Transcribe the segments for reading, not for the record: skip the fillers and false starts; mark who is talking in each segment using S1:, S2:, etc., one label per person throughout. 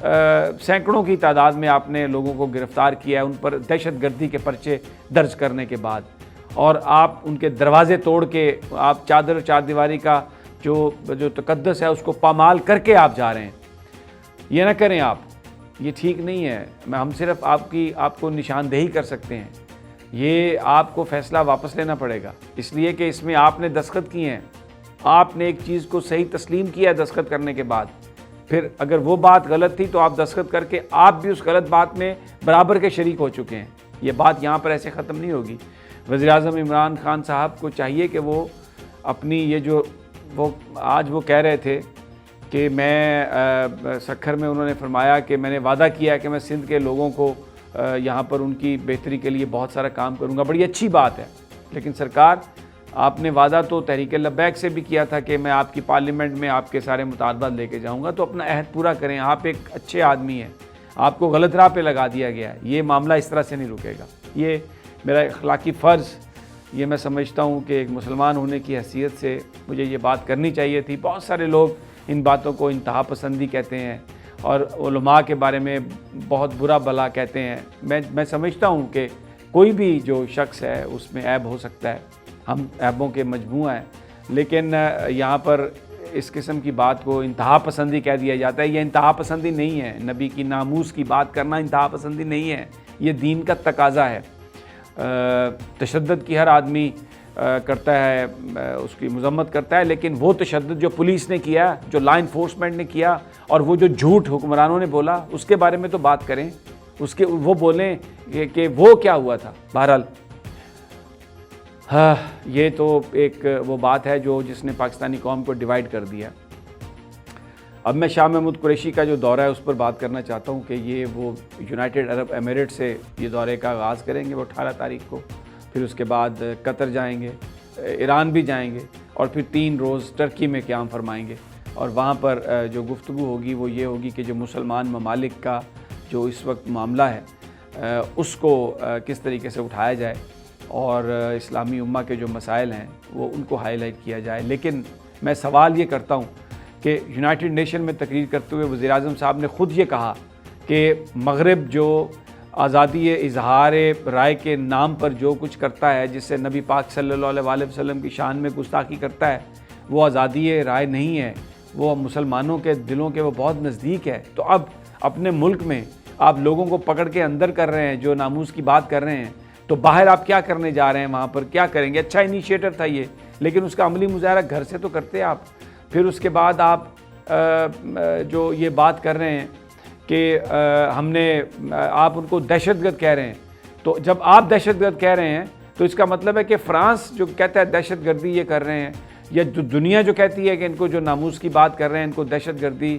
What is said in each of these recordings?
S1: سینکڑوں کی تعداد میں آپ نے لوگوں کو گرفتار کیا ہے، ان پر دہشت گردی کے پرچے درج کرنے کے بعد، اور آپ ان کے دروازے توڑ کے آپ چادر چار دیواری کا جو تقدس ہے اس کو پامال کر کے آپ جا رہے ہیں۔ یہ نہ کریں آپ، یہ ٹھیک نہیں ہے۔ ہم صرف آپ کو نشاندہی کر سکتے ہیں، یہ آپ کو فیصلہ واپس لینا پڑے گا، اس لیے کہ اس میں آپ نے دستخط کیے ہیں، آپ نے ایک چیز کو صحیح تسلیم کیا ہے دستخط کرنے کے بعد، پھر اگر وہ بات غلط تھی تو آپ دستخط کر کے آپ بھی اس غلط بات میں برابر کے شریک ہو چکے ہیں۔ یہ بات یہاں پر ایسے ختم نہیں ہوگی۔ وزیر اعظم عمران خان صاحب کو چاہیے کہ وہ اپنی یہ آج وہ کہہ رہے تھے کہ میں سکھر میں انہوں نے فرمایا کہ میں نے وعدہ کیا کہ میں سندھ کے لوگوں کو یہاں پر ان کی بہتری کے لیے بہت سارا کام کروں گا۔ بڑی اچھی بات ہے، لیکن سرکار آپ نے وعدہ تو تحریک لبیک سے بھی کیا تھا کہ میں آپ کی پارلیمنٹ میں آپ کے سارے مطالبات لے کے جاؤں گا، تو اپنا عہد پورا کریں۔ آپ ایک اچھے آدمی ہیں، آپ کو غلط راہ پہ لگا دیا گیا ہے، یہ معاملہ اس طرح سے نہیں رکے گا۔ یہ میرا اخلاقی فرض، یہ میں سمجھتا ہوں کہ ایک مسلمان ہونے کی حیثیت سے مجھے یہ بات کرنی چاہیے تھی۔ بہت سارے لوگ ان باتوں کو انتہا پسندی کہتے ہیں اور علماء کے بارے میں بہت برا بھلا کہتے ہیں۔ میں سمجھتا ہوں کہ کوئی بھی جو شخص ہے اس میں عیب ہو سکتا ہے، ہم عیبوں کے مجموعہ ہیں، لیکن یہاں پر اس قسم کی بات کو انتہا پسندی کہہ دیا جاتا ہے۔ یہ انتہا پسندی نہیں ہے، نبی کی ناموس کی بات کرنا انتہا پسندی نہیں ہے، یہ دین کا تقاضا ہے۔ تشدد کی ہر آدمی کرتا ہے، اس کی مذمت کرتا ہے، لیکن وہ تشدد جو پولیس نے کیا، جو لا انفورسمنٹ نے کیا، اور وہ جو جھوٹ حکمرانوں نے بولا، اس کے بارے میں تو بات کریں، وہ بولیں کہ وہ کیا ہوا تھا۔ بہرحال یہ تو ایک وہ بات ہے جس نے پاکستانی قوم کو ڈیوائیڈ کر دیا۔ اب میں شاہ محمود قریشی کا جو دورہ ہے اس پر بات کرنا چاہتا ہوں کہ وہ یونائٹڈ عرب ایمریٹ سے یہ دورے کا آغاز کریں گے، وہ 18 تاریخ کو، پھر اس کے بعد قطر جائیں گے، ایران بھی جائیں گے، اور پھر 3 روز ٹرکی میں قیام فرمائیں گے۔ اور وہاں پر جو گفتگو ہوگی وہ یہ ہوگی کہ جو مسلمان ممالک کا جو اس وقت معاملہ ہے اس کو کس طریقے سے اٹھایا جائے، اور اسلامی امہ کے جو مسائل ہیں وہ ان کو ہائی لائٹ کیا جائے۔ لیکن میں سوال یہ کرتا ہوں کہ یونائٹڈ نیشن میں تقریر کرتے ہوئے وزیر اعظم صاحب نے خود یہ کہا کہ مغرب جو آزادی اظہار رائے کے نام پر جو کچھ کرتا ہے، جس سے نبی پاک صلی اللہ علیہ وسلم کی شان میں گستاخی کرتا ہے، وہ آزادی رائے نہیں ہے، وہ مسلمانوں کے دلوں کے وہ بہت نزدیک ہے۔ تو اب اپنے ملک میں آپ لوگوں کو پکڑ کے اندر کر رہے ہیں، جو ناموس کی بات کر رہے ہیں، تو باہر آپ کیا کرنے جا رہے ہیں؟ وہاں پر کیا کریں گے؟ اچھا انیشیٹر تھا یہ، لیکن اس کا عملی مظاہرہ گھر سے تو کرتے آپ۔ پھر اس کے بعد آپ جو یہ بات کر رہے ہیں کہ آپ ان کو دہشت گرد کہہ رہے ہیں، تو جب آپ دہشت گرد کہہ رہے ہیں تو اس کا مطلب ہے کہ فرانس جو کہتا ہے دہشت گردی یہ کر رہے ہیں، یا دنیا جو کہتی ہے کہ ان کو جو ناموس کی بات کر رہے ہیں ان کو دہشت گردی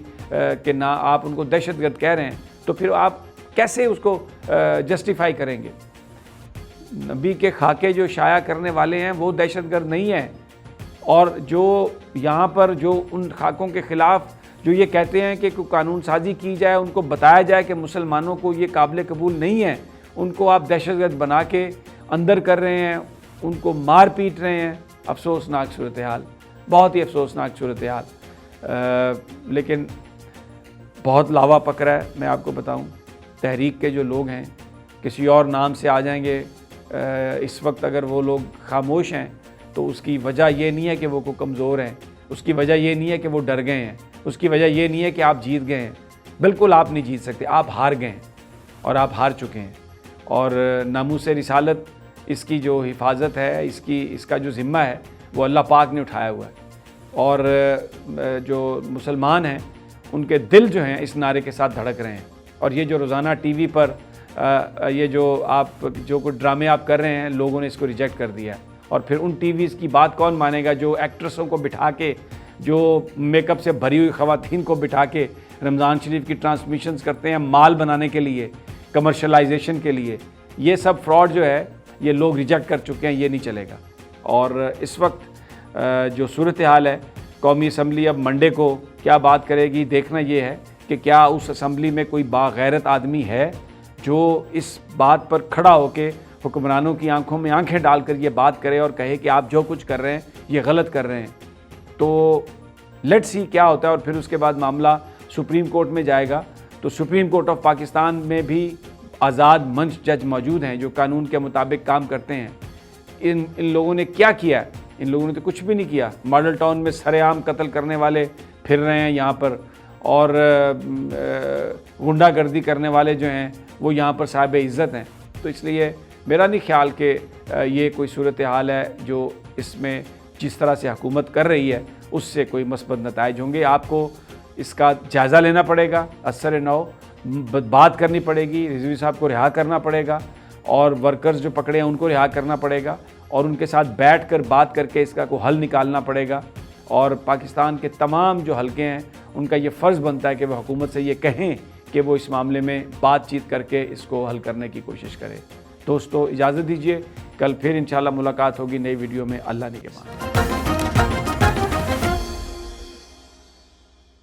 S1: کے آپ ان کو دہشت گرد کہہ رہے ہیں، تو پھر آپ کیسے اس کو جسٹیفائی کریں گے؟ نبی کے خاکے جو شائع کرنے والے ہیں وہ دہشت گرد نہیں ہیں، اور جو یہاں پر جو ان خاکوں کے خلاف جو یہ کہتے ہیں کہ کوئی قانون سازی کی جائے، ان کو بتایا جائے کہ مسلمانوں کو یہ قابل قبول نہیں ہے، ان کو آپ دہشت گرد بنا کے اندر کر رہے ہیں، ان کو مار پیٹ رہے ہیں۔ افسوسناک صورتحال، بہت ہی افسوسناک صورتحال۔ لیکن بہت لاوا پکڑا ہے، میں آپ کو بتاؤں۔ تحریک کے جو لوگ ہیں کسی اور نام سے آ جائیں گے، اس وقت اگر وہ لوگ خاموش ہیں تو اس کی وجہ یہ نہیں ہے کہ وہ کمزور ہیں، اس کی وجہ یہ نہیں ہے کہ وہ ڈر گئے ہیں، اس کی وجہ یہ نہیں ہے کہ آپ جیت گئے ہیں۔ بالکل آپ نہیں جیت سکتے، آپ ہار گئے ہیں، اور آپ ہار چکے ہیں۔ اور ناموس رسالت، اس کی جو حفاظت ہے، اس کا جو ذمہ ہے وہ اللہ پاک نے اٹھایا ہوا ہے، اور جو مسلمان ہیں ان کے دل جو ہیں اس نعرے کے ساتھ دھڑک رہے ہیں۔ اور یہ جو روزانہ ٹی وی پر یہ جو کچھ ڈرامے آپ کر رہے ہیں، لوگوں نے اس کو ریجیکٹ کر دیا ہے۔ اور پھر ان ٹی ویز کی بات کون مانے گا جو ایکٹریسوں کو بٹھا کے، جو میک اپ سے بھری ہوئی خواتین کو بٹھا کے رمضان شریف کی ٹرانسمیشنز کرتے ہیں مال بنانے کے لیے، کمرشلائزیشن کے لیے۔ یہ سب فراڈ جو ہے یہ لوگ ریجیکٹ کر چکے ہیں، یہ نہیں چلے گا۔ اور اس وقت جو صورتحال ہے، قومی اسمبلی اب منڈے کو کیا بات کرے گی، دیکھنا یہ ہے کہ کیا اس اسمبلی میں کوئی باغیرت آدمی ہے جو اس بات پر کھڑا ہو کے حکمرانوں کی آنکھوں میں آنکھیں ڈال کر یہ بات کرے اور کہے کہ آپ جو کچھ کر رہے ہیں یہ غلط کر رہے ہیں۔ تو لیٹس سی کیا ہوتا ہے، اور پھر اس کے بعد معاملہ سپریم کورٹ میں جائے گا، تو تو سپریم کورٹ آف پاکستان میں بھی آزاد منچ جج موجود ہیں جو قانون کے مطابق کام کرتے ہیں۔ ان لوگوں نے کیا کیا؟ ان لوگوں نے تو کچھ بھی نہیں کیا۔ ماڈل ٹاؤن میں سرے عام قتل کرنے والے پھر رہے ہیں یہاں پر، اور غنڈہ گردی کرنے والے جو ہیں وہ یہاں پر صاحب عزت ہیں۔ تو اس لیے میرا نہیں خیال کہ یہ کوئی صورتحال ہے جو اس میں جس طرح سے حکومت کر رہی ہے اس سے کوئی مثبت نتائج ہوں گے۔ آپ کو اس کا جائزہ لینا پڑے گا، اثر نو بات کرنی پڑے گی، رضوی صاحب کو رہا کرنا پڑے گا، اور ورکرز جو پکڑے ہیں ان کو رہا کرنا پڑے گا، اور ان کے ساتھ بیٹھ کر بات کر کے اس کا کوئی حل نکالنا پڑے گا۔ اور پاکستان کے تمام جو حلقے ہیں ان کا یہ فرض بنتا ہے کہ وہ حکومت سے یہ کہیں کہ وہ اس معاملے میں بات چیت کر کے اس کو حل کرنے کی کوشش کرے۔ دوستو اجازت دیجیے، کل پھر انشاءاللہ ملاقات ہوگی نئی ویڈیو میں۔ اللہ نگہبان۔